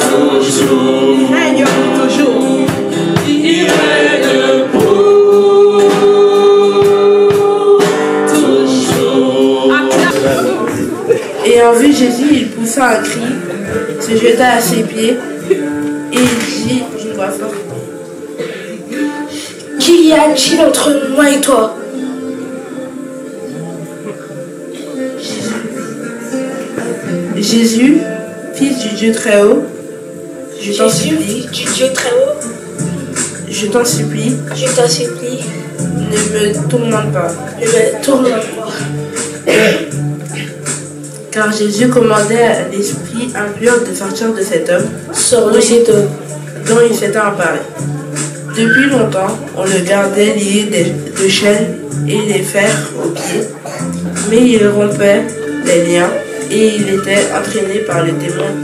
toujours. Il règne pour toujours. Il règne pour toujours. Ayant vu Jésus, il poussa un cri, se jeta à ses pieds et il dit d'une voix forte: Qu'y a-t-il entre moi et toi? Jésus, fils du Dieu très haut, je t'en supplie, je t'en supplie, ne me tourmente pas. Car Jésus commandait à l'esprit impur de sortir de cet homme, dont il s'était emparé. Depuis longtemps, on le gardait lié de chaînes et les fers aux pieds, mais il rompait les liens et il était entraîné par les démons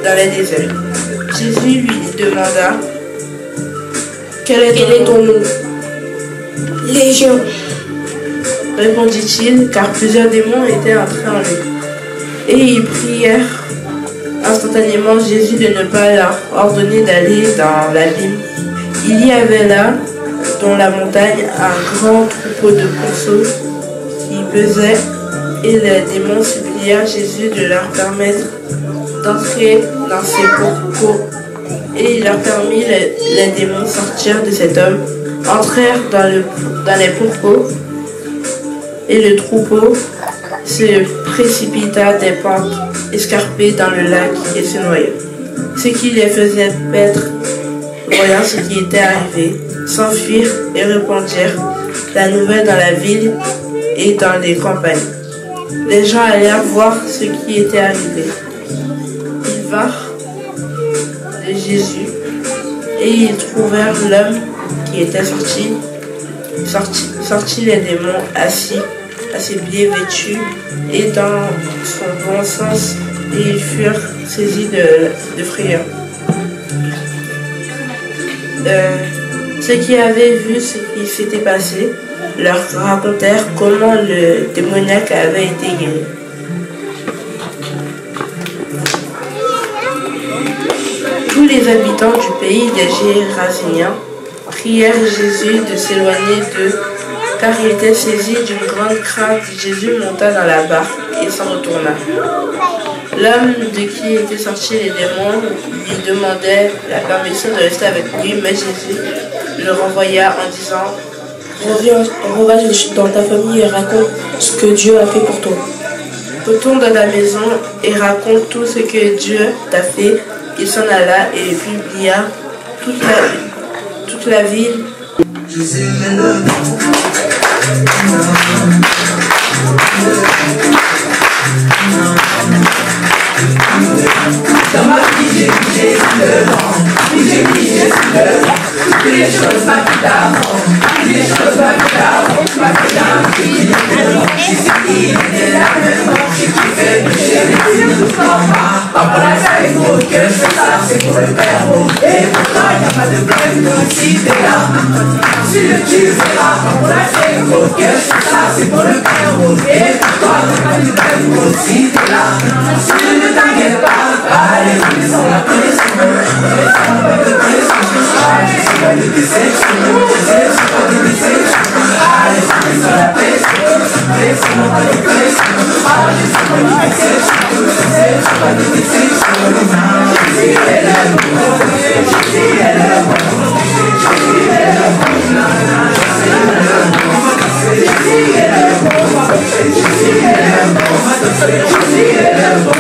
dans les déserts. Jésus lui demanda: Quel est ton nom? Légion, répondit-il, car plusieurs démons étaient entrés en lui. Et ils prièrent instantanément Jésus de ne pas leur ordonner d'aller dans l'abîme. Il y avait là, dans la montagne, un grand troupeau de ponceaux qui pesait, et les démons supplièrent Jésus de leur permettre d'entrer dans ces troupeaux. Et il leur permit, les démons sortirent de cet homme, entrèrent dans les troupeaux, et le troupeau se précipita des pentes escarpées dans le lac et se noya. Ce qui les faisait paître, voyant ce qui était arrivé, s'enfuirent et répandirent la nouvelle dans la ville et dans les campagnes. Les gens allèrent voir ce qui était arrivé. Ils vinrent de Jésus et ils trouvèrent l'homme qui était sorti les démons assis à ses pieds vêtus et dans son bon sens, et ils furent saisis de frayeur. Ceux qui avaient vu ce qui s'était passé leur racontèrent comment le démoniaque avait été guéri. Tous les habitants du pays des Géraséniens prièrent Jésus de s'éloigner d'eux, car il était saisi d'une grande crainte. Jésus monta dans la barque et s'en retourna. L'homme de qui étaient sortis les démons lui demandait la permission de rester avec lui, mais Jésus le renvoya en disant: Reviens dans ta famille et raconte ce que Dieu a fait pour toi. Retourne dans ta maison et raconte tout ce que Dieu t'a fait. Il s'en alla et publia toute la ville. Dans ma vie, j'ai pris le vent, j'ai pris le vent, toutes les choses ma vie d'avant, toutes les choses ma vie d'avant, tu m'as fait un cri de vent, je sais qu'il est là maintenant, j'ai kiffé, j'ai les yeux tout en bas, pas pour la taille, gros, que je fais ça, c'est pour le père, et pourtant y'a pas de blague, donc si t'es là, si le tu verras, pas pour la taille, gros, que je fais ça, c'est pour le père, et pourtant y'a pas de blague, donc si t'es là, si tu ne t'inquiètes pas. Allez, on la connaissance, c'est pas de déception, c'est pas de déception. Allez, on la pression, c'est pas de pression. Allez, c'est pas de déception, c'est pas de déception. Jésus est le bon, Jésus est le bon, Jésus est le bon, Jésus est le bon, Jésus est le bon, Jésus est le bon.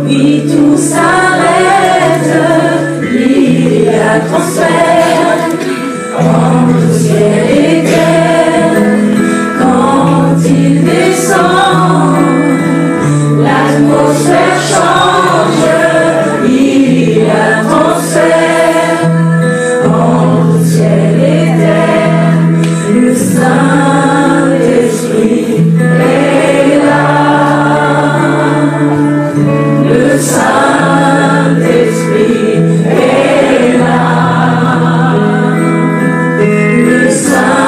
Puis tout s'arrête, il y a transfert entre ciel et terre. Quand il descend, l'atmosphère change, il y a transfert entre ciel et terre. Le Saint-Esprit est là. Le Saint-Esprit est là. Le Saint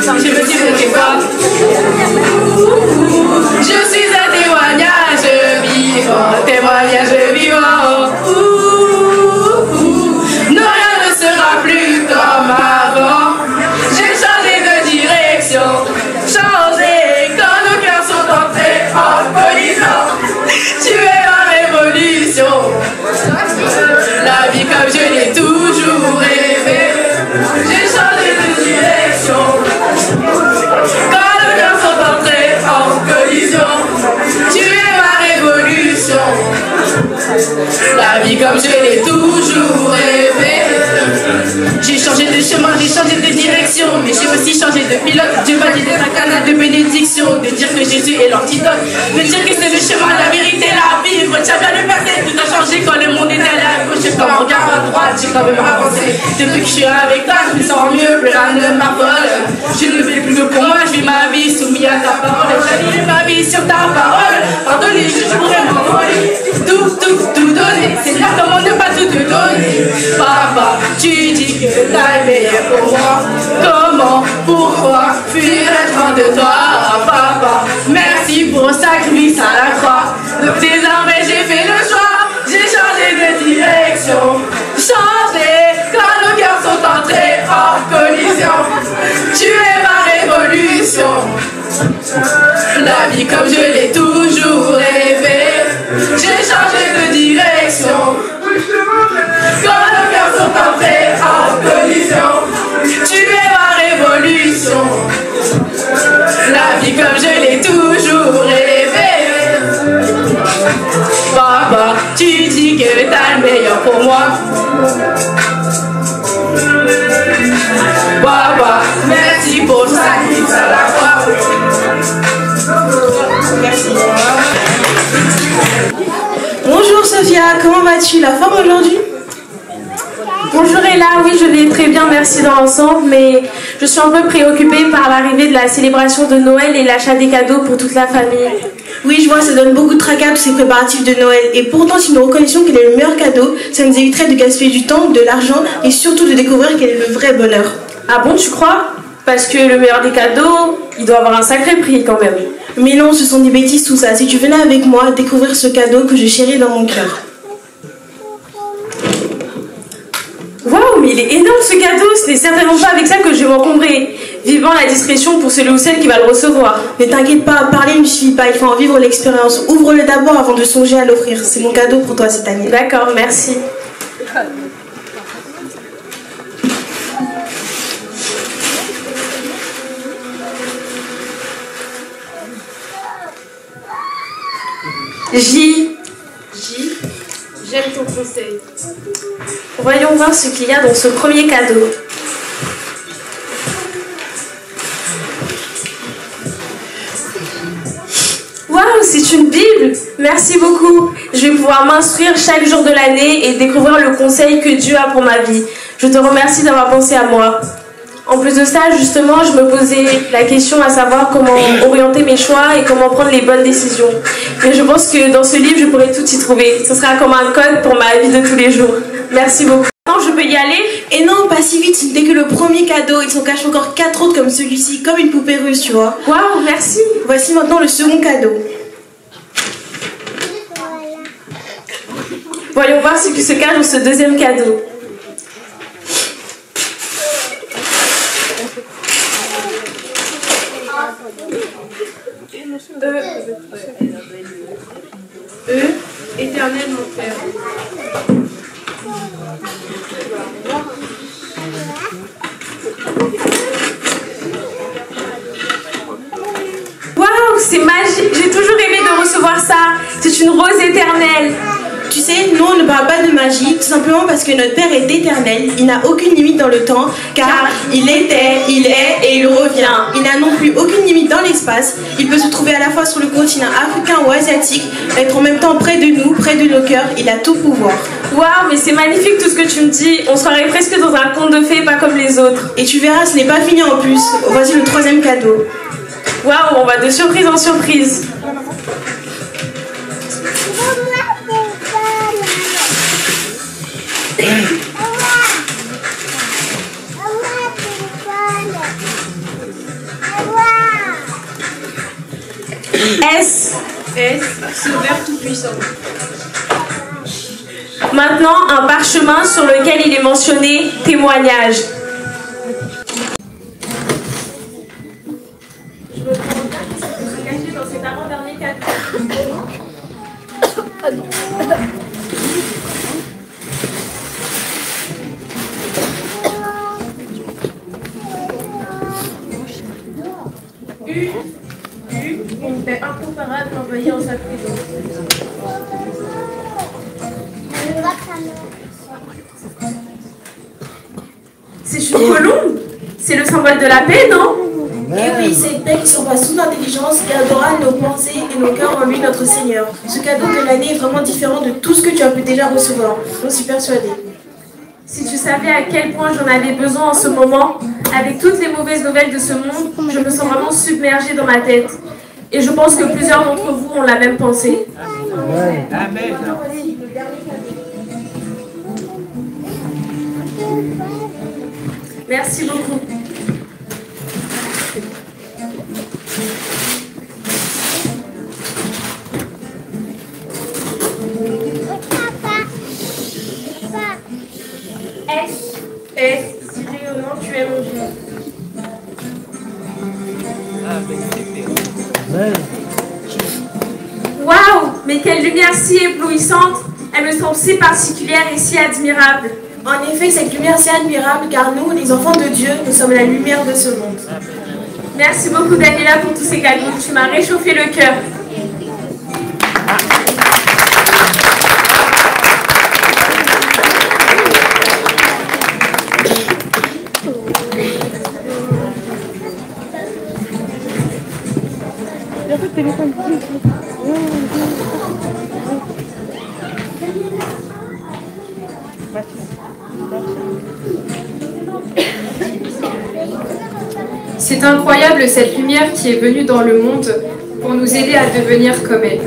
Je me dis pourquoi. Je suis un témoignage vivant, témoignage vivant. Non, rien ne sera plus comme avant. J'ai changé de direction, changé quand nos cœurs sont entrés en collision. Tu es ma révolution. La vie comme je l'ai toujours rêvé. J'ai changé de direction. Quand nos cœurs sont entrés en collision. Tu es ma révolution. La vie comme je l'ai toujours rêvé. J'ai changé de chemin, j'ai changé de direction, mais j'ai aussi changé de pilote. Dieu m'a dit d'être un canal de bénédiction, de dire que Jésus est l'antidote, de dire que c'est le chemin, la vérité, la vie. Retiens bien le passé, tout a changé quand le monde était à la gauche. J'ai comme un regard à droite, j'ai quand même avancé. Depuis que je suis avec toi, je me sens mieux, plus rien ne m'affole. Je ne vis plus que pour moi, je vis ma vie soumise à ta parole. J'aligne ma vie sur ta parole. Pardonnez, je pourrais m'envoler. Tout donner, Seigneur, comment ne pas tout te donner? Papa, tu dis que t'as le meilleur pour moi. Comment, pourquoi fuir être loin de toi, papa? Merci pour le sacrifice à la croix. Désormais j'ai fait le choix, j'ai changé de direction. Changé quand nos cœurs sont entrés en collision. Tu es ma révolution. La vie comme je l'ai toujours rêvé. J'ai changé de direction. Quand nos cœurs sont entrés en collision. Tu es ma révolution. La vie comme je l'ai toujours rêvé. Papa, tu dis que t'as le meilleur pour moi. Papa, merci pour le sacrifice à la croix. Merci. Bonjour Sophia, comment vas-tu? La forme aujourd'hui? Bonjour Ella, oui je vais très bien, merci dans l'ensemble, mais je suis un peu préoccupée par l'arrivée de la célébration de Noël et l'achat des cadeaux pour toute la famille. Oui, je vois, ça donne beaucoup de tracas tous ces préparatifs de Noël. Et pourtant, si nous reconnaissons quel est le meilleur cadeau, ça nous éviterait de gaspiller du temps, de l'argent et surtout de découvrir quel est le vrai bonheur. Ah bon, tu crois? Parce que le meilleur des cadeaux, il doit avoir un sacré prix quand même. Mais non, ce sont des bêtises tout ça. Si tu venais avec moi découvrir ce cadeau que je chéris dans mon cœur. Waouh, mais il est énorme ce cadeau, ce n'est certainement pas avec ça que je vais m'encombrer. Vivant la discrétion pour celui ou celle qui va le recevoir. Ne t'inquiète pas, parler ne suffit pas, il faut en vivre l'expérience. Ouvre-le d'abord avant de songer à l'offrir. C'est mon cadeau pour toi cette année. D'accord, merci. J'aime ton conseil. Voyons voir ce qu'il y a dans ce premier cadeau. Waouh, c'est une Bible! Merci beaucoup. Je vais pouvoir m'instruire chaque jour de l'année et découvrir le conseil que Dieu a pour ma vie. Je te remercie d'avoir pensé à moi. En plus de ça, justement, je me posais la question à savoir comment orienter mes choix et comment prendre les bonnes décisions. Et je pense que dans ce livre, je pourrais tout y trouver. Ce sera comme un code pour ma vie de tous les jours. Merci beaucoup. Je peux y aller? Et non, pas si vite, ce n'était que le premier cadeau. Il s'en cache encore 4 autres comme celui-ci, comme une poupée russe, tu vois. Waouh, merci. Voici maintenant le second cadeau. Voyons voir ce qui se cache dans ce deuxième cadeau. Éternel mon Père. Waouh, c'est magique, j'ai toujours rêvé de recevoir ça. C'est une rose éternelle. Tu sais, nous on ne parle pas de magie, tout simplement parce que notre Père est éternel, il n'a aucune limite dans le temps, car il était, il est et il revient. Il n'a non plus aucune limite dans l'espace, il peut se trouver à la fois sur le continent africain ou asiatique, être en même temps près de nous, près de nos cœurs, il a tout pouvoir. Waouh, mais c'est magnifique tout ce que tu me dis, on se croirait presque dans un conte de fées, pas comme les autres. Et tu verras, ce n'est pas fini en plus, voici le troisième cadeau. Waouh, on va de surprise en surprise. S. S. Sauveur tout-puissant. Maintenant, un parchemin sur lequel il est mentionné témoignage. Je me demande bien qu'est-ce qui peut se cacher dans cet avant-dernier cadeau. Une paix incomparable envoyée en sa prison. C'est cheveux longs. C'est le symbole de la paix, non? Et oui, c'est une paix qui surpasse toute intelligence et adorera nos pensées et nos cœurs en lui, notre Seigneur. Ce cadeau de l'année est vraiment différent de tout ce que tu as pu déjà recevoir. J'en suis persuadée. Si tu savais à quel point j'en avais besoin en ce moment, avec toutes les mauvaises nouvelles de ce monde, je me sens vraiment submergée dans ma tête. Et je pense que plusieurs d'entre vous ont la même pensée. Amen. Merci beaucoup. Cyril, non, tu es mon Dieu. Waouh, mais quelle lumière si éblouissante! Elle me semble si particulière et si admirable. En effet, cette lumière si admirable, car nous, les enfants de Dieu, nous sommes la lumière de ce monde. Merci beaucoup Daniela pour tous ces cadeaux. Tu m'as réchauffé le cœur. C'est incroyable cette lumière qui est venue dans le monde pour nous aider à devenir comme elle.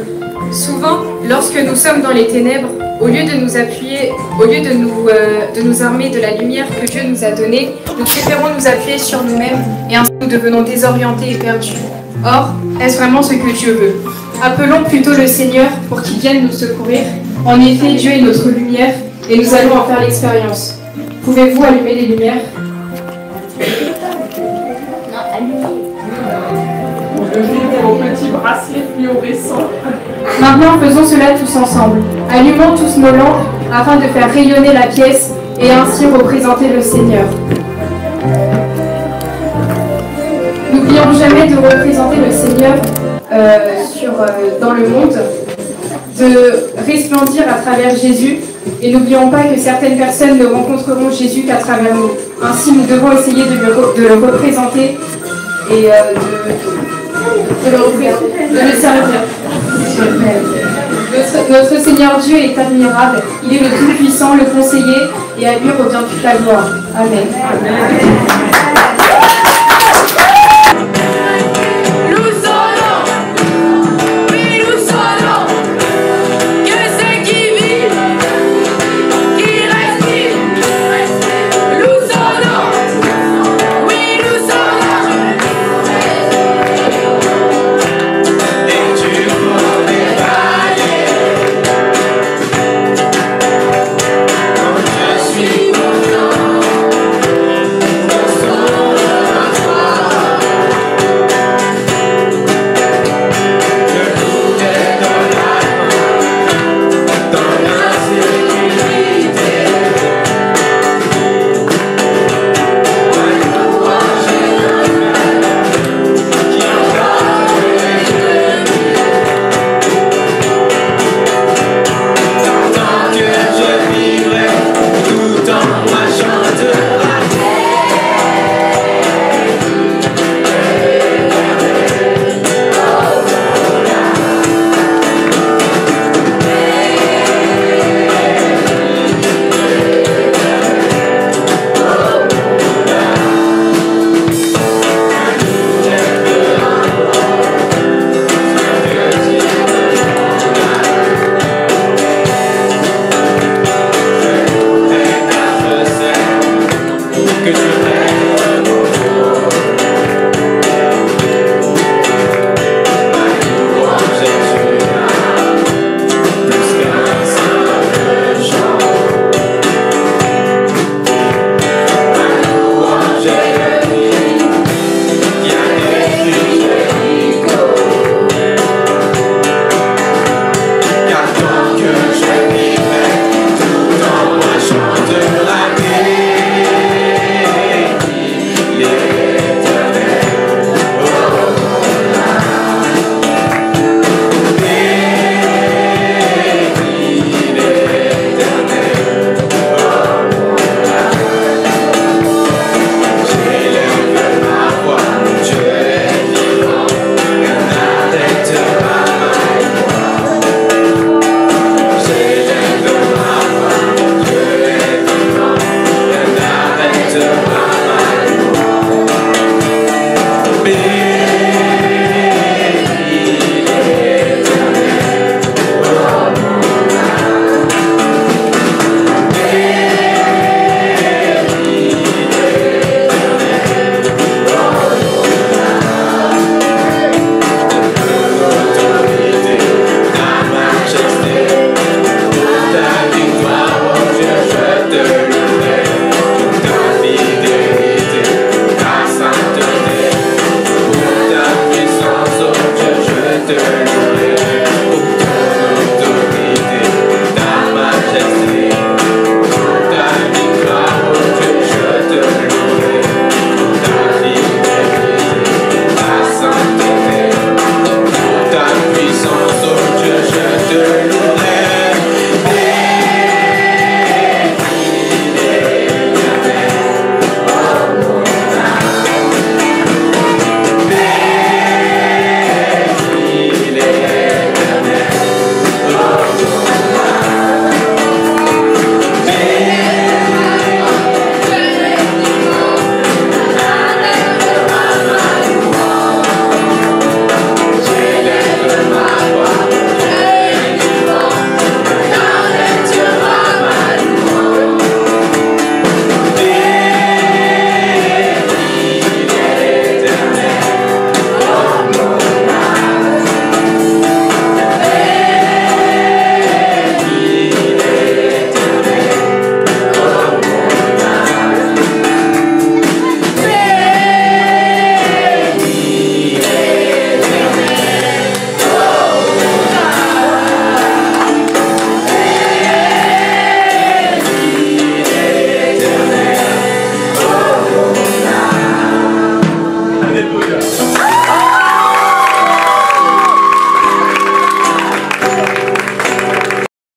Souvent, lorsque nous sommes dans les ténèbres, au lieu de nous appuyer, au lieu de nous armer de la lumière que Dieu nous a donnée, nous préférons nous appuyer sur nous-mêmes et ainsi nous devenons désorientés et perdus. Or, est-ce vraiment ce que Dieu veut? Appelons plutôt le Seigneur pour qu'il vienne nous secourir. En effet, Dieu est notre lumière et nous allons en faire l'expérience. Pouvez-vous allumer les lumières? Au petit bracelet fluorescent. Maintenant, faisons cela tous ensemble. Allumons tous nos lampes afin de faire rayonner la pièce et ainsi représenter le Seigneur. N'oublions jamais de représenter le Seigneur dans le monde, de resplendir à travers Jésus, et n'oublions pas que certaines personnes ne rencontreront Jésus qu'à travers nous. Ainsi, nous devons essayer de le représenter et de le servir. Notre Seigneur Dieu est admirable, il est le Tout-Puissant, le Conseiller, et à lui revient toute la gloire. Amen. Amen.